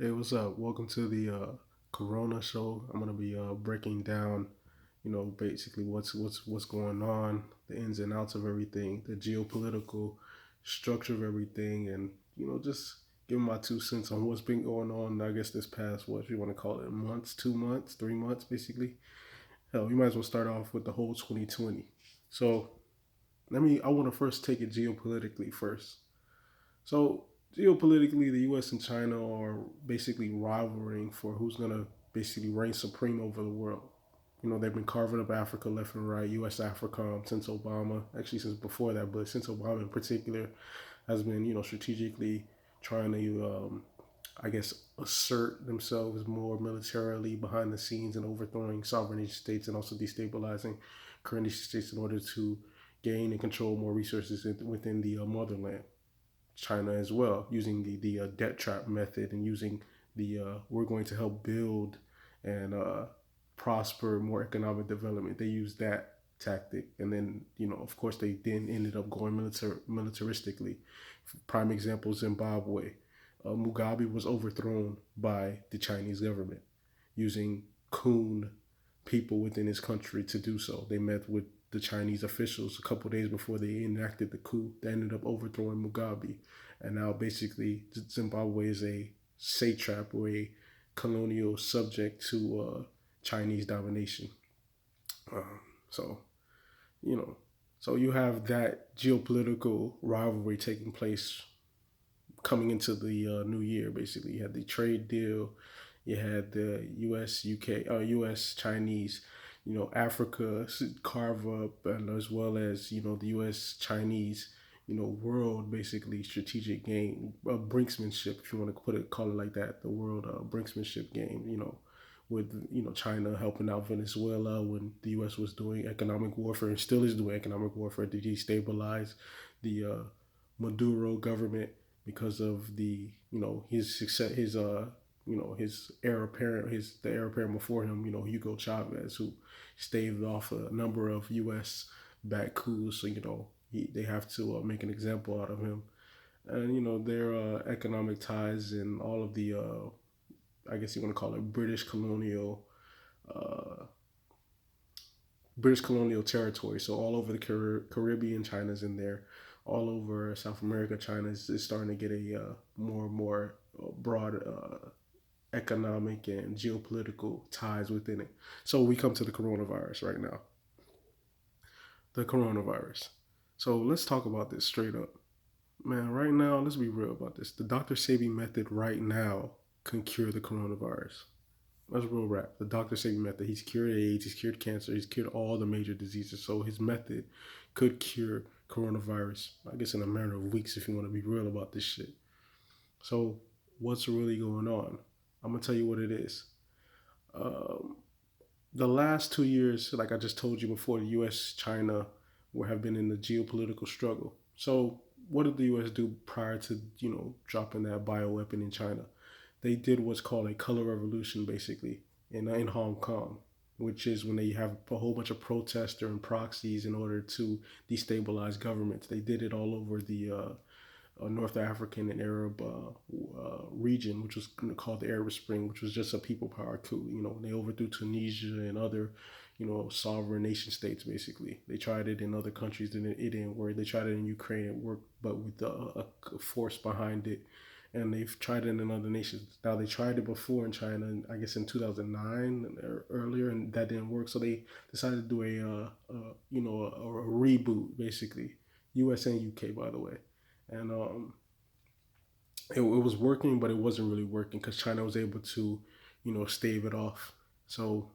Hey, what's up? Welcome to the Corona show. I'm gonna be breaking down, basically what's going on, the ins and outs of everything, the geopolitical structure of everything, and just giving my 2 cents on what's been going on. I guess this past what you want to call it, months, 2 months, 3 months, basically. Hell, we might as well start off with the whole 2020. So I want to first take it geopolitically first. So geopolitically, the U.S. and China are basically rivaling for who's gonna basically reign supreme over the world. They've been carving up Africa left and right, U.S. Africa since Obama, actually since before that, but since Obama in particular has been, strategically trying to, I guess, assert themselves more militarily behind the scenes and overthrowing sovereign nation states and also destabilizing current nation states in order to gain and control more resources within the motherland. China as well, using the debt trap method and using the we're going to help build and prosper more economic development. They used that tactic, and then of course they then ended up going militaristically. Prime example, Zimbabwe. Mugabe was overthrown by the Chinese government using coon people within his country to do so. They met with the Chinese officials a couple days before they enacted the coup that ended up overthrowing Mugabe. And now basically Zimbabwe is a satrap or a colonial subject to Chinese domination. So, you know, so you have that geopolitical rivalry taking place coming into the new year. Basically, you had the trade deal, you had the U.S. UK, U.S. Chinese, Africa carve up, and as well as the U.S. Chinese, world basically strategic game, brinksmanship, if you want to call it like that, the world brinksmanship game, with China helping out Venezuela when the U.S. was doing economic warfare and still is doing economic warfare to destabilize the Maduro government because of the his success, his heir apparent, the heir apparent before him, Hugo Chavez, who staved off a number of U.S. backed coups. So they have to make an example out of him, and their economic ties and all of the I guess you want to call it uh, British colonial territory. So all over the Caribbean, China's in there. All over South America, China is starting to get a more and more broad economic and geopolitical ties within it. So we come to the coronavirus right now. The coronavirus. So let's talk about this straight up. Man, right now, let's be real about this. The Dr. Sebi method right now can cure the coronavirus. That's real rap. The Dr. Sebi method. He's cured AIDS, he's cured cancer, he's cured all the major diseases. So his method could cure coronavirus, I guess, in a matter of weeks if you want to be real about this shit. So what's really going on? I'm gonna tell you what it is. Um, the last 2 years, like I just told you before, the U.S. China have been in the geopolitical struggle. So what did the U.S. do prior to dropping that bioweapon in China? They did what's called a color revolution, basically, in Hong Kong, which is when they have a whole bunch of protester and proxies in order to destabilize governments. They did it all over the North African and Arab region, which was called the Arab Spring, which was just a people power coup. They overthrew Tunisia and other, sovereign nation states. Basically, they tried it in other countries, and it didn't work. They tried it in Ukraine, it worked, but with a force behind it. And they've tried it in other nations. Now they tried it before in China, I guess in 2009 or earlier, and that didn't work. So they decided to do a reboot, basically, U.S. and UK, by the way, and it was working, but it wasn't really working because China was able to, stave it off. So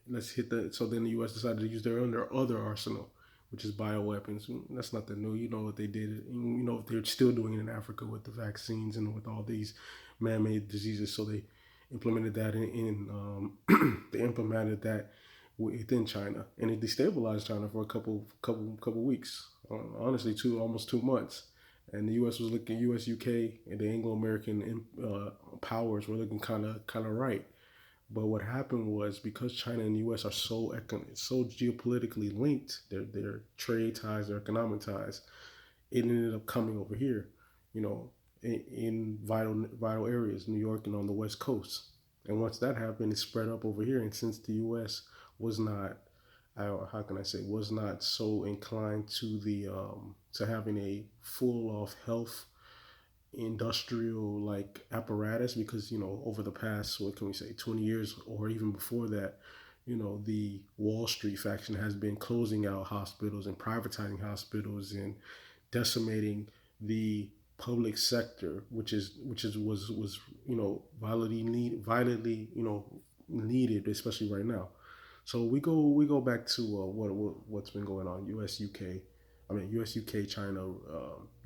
let's hit the. So then the U.S. decided to use their other arsenal, which is bioweapons. That's nothing new. You know what they did. You know what they're still doing in Africa with the vaccines and with all these man-made diseases. So they implemented that they implemented that within China, and it destabilized China for a couple weeks. Honestly, almost 2 months. And the U.S. was looking, U.S., UK, and the Anglo-American powers were looking kind of right. But what happened was because China and the U.S. are so geopolitically linked, their trade ties, their economic ties, it ended up coming over here. You know, in vital areas, New York and on the West Coast. And once that happened, it spread up over here. And since the U.S. was not, how can I say, was not so inclined to the to having a full off health industrial like apparatus, because over the past, what can we say, 20 years or even before that, the Wall Street faction has been closing out hospitals and privatizing hospitals and decimating the public sector, which is was violently needed, especially right now. So we go back to what's been going on, U.S. UK. I mean, U.S. UK China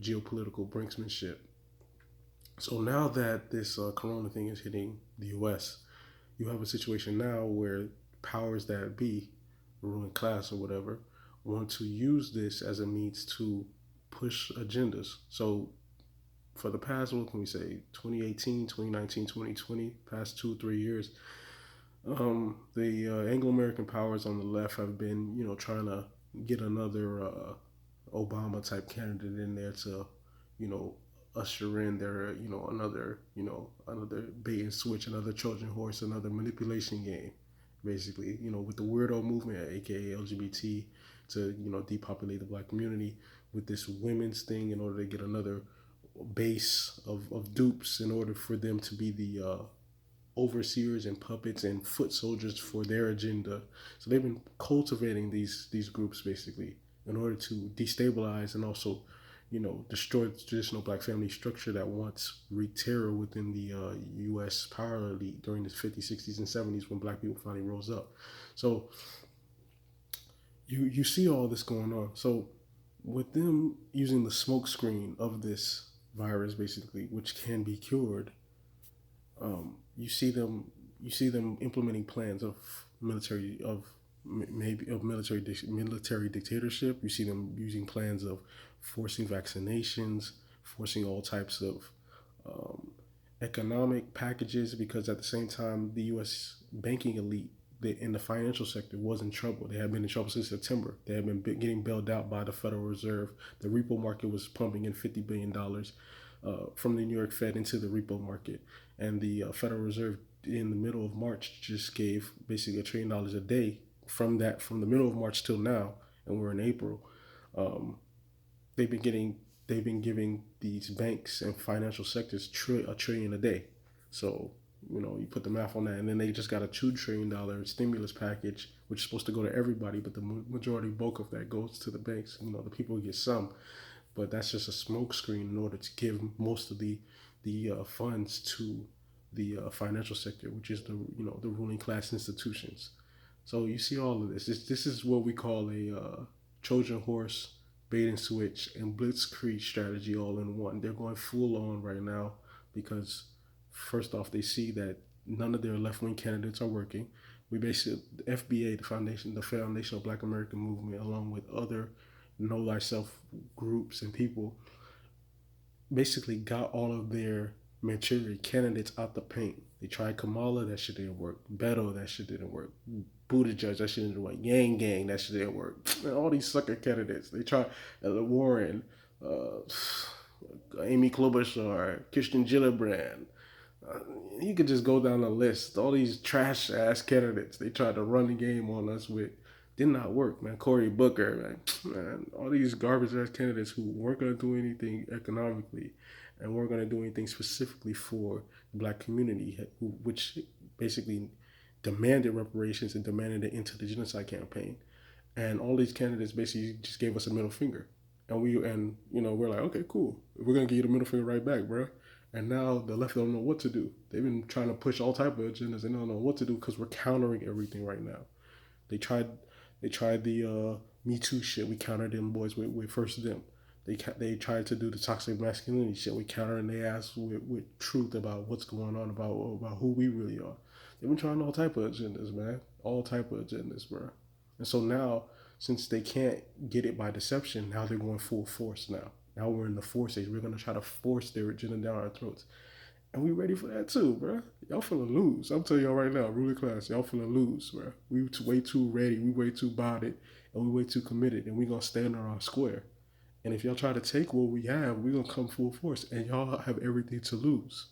geopolitical brinksmanship. So now that this Corona thing is hitting the U.S., you have a situation now where powers that be, the ruling class or whatever, want to use this as a means to push agendas. So for the past, what can we say, 2018, 2019, 2020, past 2 3 years, the Anglo-American powers on the left have been, trying to get another Obama type candidate in there to, you know, usher in their, another bait and switch, another Trojan horse, another manipulation game, basically, with the weirdo movement, aka LGBT, to depopulate the black community with this women's thing in order to get another base of dupes in order for them to be the overseers and puppets and foot soldiers for their agenda. So they've been cultivating these groups basically in order to destabilize and also, destroy the traditional black family structure that once wreaked terror within the U.S. power elite during the 50s, 60s, and 70s when black people finally rose up. So you see all this going on. So with them using the smokescreen of this virus, basically, which can be cured, you see them implementing plans of military of maybe of military dictatorship. You see them using plans of forcing vaccinations, forcing all types of um, economic packages, because at the same time the U.S. banking elite in the financial sector was in trouble. They had been in trouble since September. They had been getting bailed out by the Federal Reserve. The repo market was pumping in $50 billion from the New York Fed into the repo market, and the Federal Reserve in the middle of March just gave basically $1 trillion a day from the middle of March till now, and we're in April. Um, they've been getting they've been giving these banks and financial sectors a trillion a day. So you put the math on that, and then they just got a $2 trillion stimulus package, which is supposed to go to everybody, but the majority bulk of that goes to the banks. The people get some, but that's just a smokescreen in order to give most of the funds to the financial sector, which is the ruling class institutions. So you see all of this. This is what we call a Trojan horse, bait and switch, and blitzkrieg strategy all in one. They're going full on right now because first off, they see that none of their left wing candidates are working. We basically, the FBA, the Foundation of Black American Movement, along with other know thyself groups and people, basically got all of their Manchurian candidates out the paint. They tried Kamala, that shit didn't work. Beto, that shit didn't work. Buttigieg, that shit didn't work. Yang Gang, that shit didn't work. And all these sucker candidates. They tried Warren, uh, Amy Klobuchar, Kirsten Gillibrand. Uh, you could just go down the list. All these trash ass candidates they tried to run the game on us with did not work, man. Cory Booker, man, all these garbage ass candidates who weren't gonna do anything economically and weren't gonna do anything specifically for the black community, which basically demanded reparations and demanded an end to the genocide campaign. And all these candidates basically just gave us a middle finger, and we're like, okay, cool, we're gonna give you the middle finger right back, bro. And now the left don't know what to do. They've been trying to push all type of agendas. They don't know what to do because we're countering everything right now. They tried they tried the Me Too shit. We countered them boys with first them. They tried to do the toxic masculinity shit. We countered their ass with truth about what's going on, about who we really are. They've been trying all type of agendas, man. All type of agendas, bro. And so now, since they can't get it by deception, now they're going full force now. Now we're in the force age. We're gonna try to force their agenda down our throats. And we ready for that too, bro. Y'all finna lose. I'm telling y'all right now, ruling class, y'all finna lose, bro. Way too ready, we way too about it, and we way too committed, and we gonna stand on our square. And if y'all try to take what we have, we're gonna come full force, and y'all have everything to lose.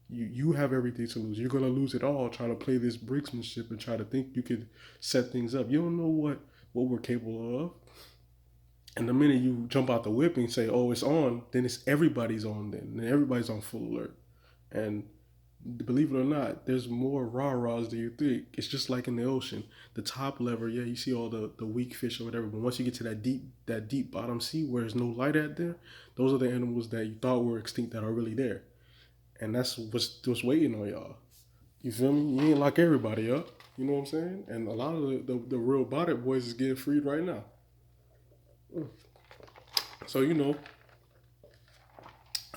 You have everything to lose. You're gonna lose it all trying to play this brinksmanship and try to think you could set things up. You don't know what we're capable of. And the minute you jump out the whip and say, "Oh, it's on," then it's everybody's on. Then everybody's on full alert. And believe it or not, there's more rah rahs than you think. It's just like in the ocean. The top lever, yeah, you see all the weak fish or whatever, but once you get to that deep bottom sea where there's no light at there, those are the animals that you thought were extinct that are really there. And that's what's waiting on y'all. You feel me? You ain't lock everybody up. You know what I'm saying? And a lot of the real body boys is getting freed right now. So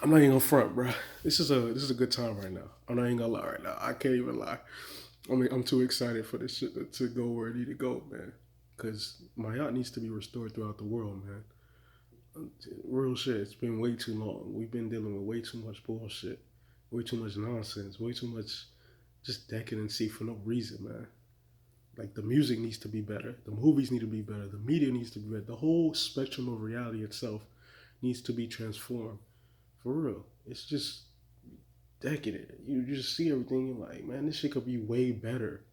I'm not even gonna front, bro. This is a good time right now. I'm not even gonna lie right now. I can't even lie. I mean, I'm too excited for this shit to go where it need to go, man. Cause my yacht needs to be restored throughout the world, man. Real shit. It's been way too long. We've been dealing with way too much bullshit, way too much nonsense, way too much just decadency for no reason, man. Like the music needs to be better, the movies need to be better, the media needs to be better. The whole spectrum of reality itself needs to be transformed. For real. It's just decadent. You just see everything, you're like, man, this shit could be way better.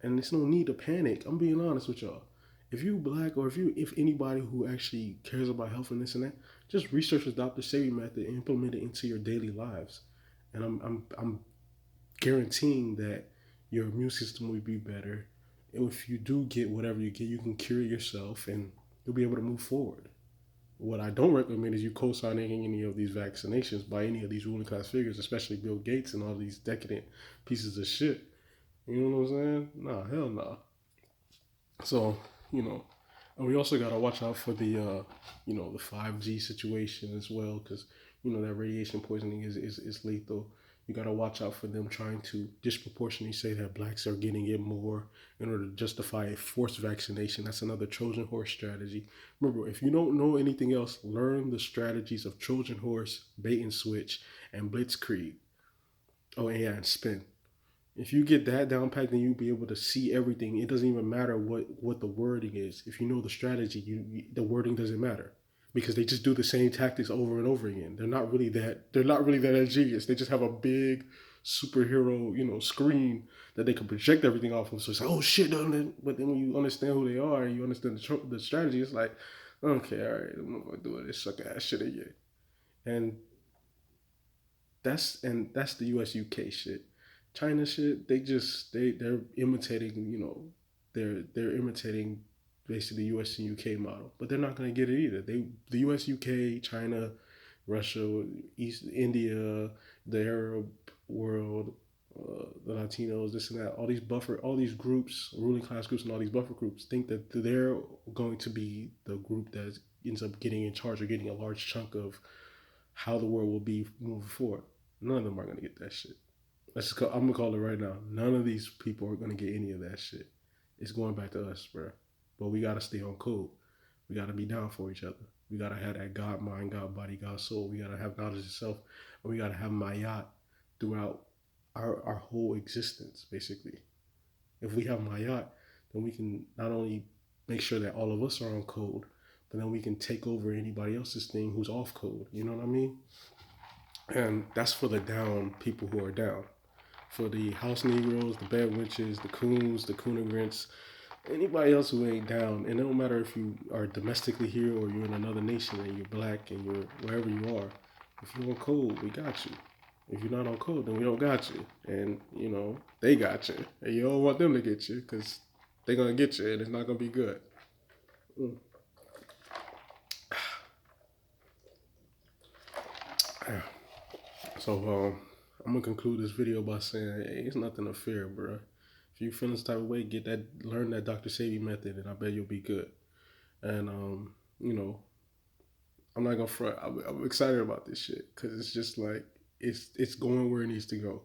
And there's no need to panic. I'm being honest with y'all. If you black or if anybody who actually cares about health and this and that, just research the Dr. Sebi method and implement it into your daily lives. And I'm guaranteeing that your immune system will be better. If you do get whatever you get, you can cure yourself and you'll be able to move forward. What I don't recommend is you co-signing any of these vaccinations by any of these ruling class figures, especially Bill Gates and all these decadent pieces of shit. You know what I'm saying? Nah, hell nah. So, you know, and we also gotta watch out for the 5G situation as well, because that radiation poisoning is lethal. You gotta watch out for them trying to disproportionately say that blacks are getting it more in order to justify a forced vaccination. That's another Trojan horse strategy. Remember, if you don't know anything else, learn the strategies of Trojan horse, bait and switch, and blitzkrieg. Oh, yeah, and spin. If you get that down packed, then you'll be able to see everything. It doesn't even matter what the wording is. If you know the strategy, the wording doesn't matter because they just do the same tactics over and over again. They're not really that ingenious. They just have a big superhero, screen that they can project everything off of. So it's like, oh shit, but then when you understand who they are and you understand the strategy, it's like, okay, all right, I'm not gonna do this suck ass shit again. And that's the US UK shit. China shit, they're imitating, they're imitating basically the US and UK model, but they're not gonna get it either. The US, UK, China, Russia, East India, the Arab world, the Latinos, this and that, all these groups, ruling class groups, and all these buffer groups think that they're going to be the group that ends up getting in charge or getting a large chunk of how the world will be moving forward. None of them are gonna get that shit. I'm gonna call it right now. None of these people are gonna get any of that shit. It's going back to us, bro. But we gotta stay on code. We gotta be down for each other. We gotta have that God mind, God body, God soul. We gotta have knowledge of self, and we gotta have mayat throughout our whole existence, basically. If we have mayat, then we can not only make sure that all of us are on code, but then we can take over anybody else's thing who's off code. You know what I mean? And that's for the down people who are down. For the house Negroes, the bed witches, the coons, the coonigrants, anybody else who ain't down. And it don't matter if you are domestically here or you're in another nation and you're black and you're wherever you are. If you're on code, we got you. If you're not on code, then we don't got you. And, they got you. And you don't want them to get you because they're going to get you and it's not going to be good. Mm. So, I'm going to conclude this video by saying, hey, it's nothing to fear, bro. If you feel this type of way, learn that Dr. Sebi method, and I bet you'll be good. And I'm not gonna front. I'm excited about this shit because it's just like it's going where it needs to go.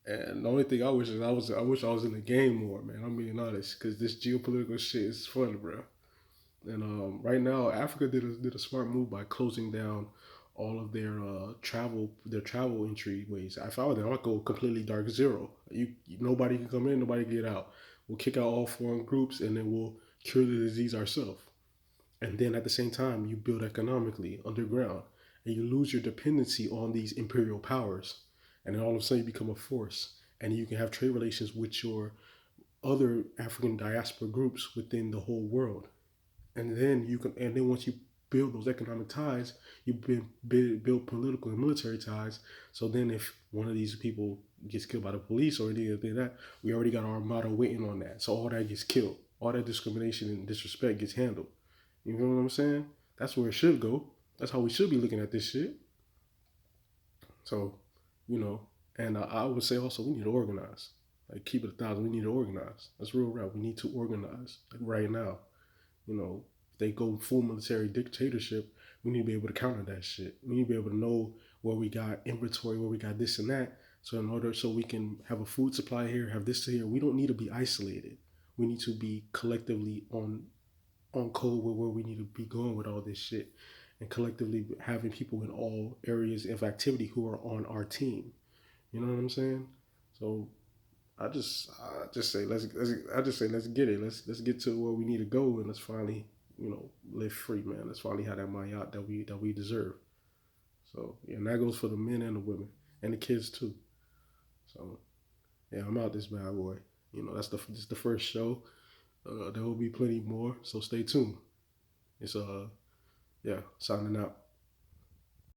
And the only thing I wish is I wish I was in the game more, man. I'm being honest because this geopolitical shit is fun, bro. And right now, Africa did a smart move by closing down all of their travel entryways. If I were them, I'd go completely dark zero. Nobody can come in, nobody can get out. We'll kick out all foreign groups, and then we'll cure the disease ourselves. And then at the same time, you build economically underground, and you lose your dependency on these imperial powers. And then all of a sudden, you become a force, and you can have trade relations with your other African diaspora groups within the whole world. And then once you build those economic ties, you build political and military ties. So then, if one of these people gets killed by the police or anything like that, we already got our armada waiting on that. So all that gets killed, all that discrimination and disrespect gets handled. You know what I'm saying? That's where it should go. That's how we should be looking at this shit. So, you know, and I would say also we need to organize. Like keep it 1,000. We need to organize. That's real rap. We need to organize like right now. You know, if they go full military dictatorship, we need to be able to counter that shit. We need to be able to know where we got inventory, where we got this and that. So in order so we can have a food supply here, have this here, we don't need to be isolated. We need to be collectively on code with where we need to be going with all this shit, and collectively having people in all areas of activity who are on our team. You know what I'm saying? So I just say let's get it. Let's get to where we need to go, and let's finally live free, man. Let's finally have that mayat that we deserve. So yeah, and that goes for the men and the women and the kids too. So yeah, I'm out this bad boy. This is the first show. There will be plenty more, so stay tuned. It's yeah, signing out.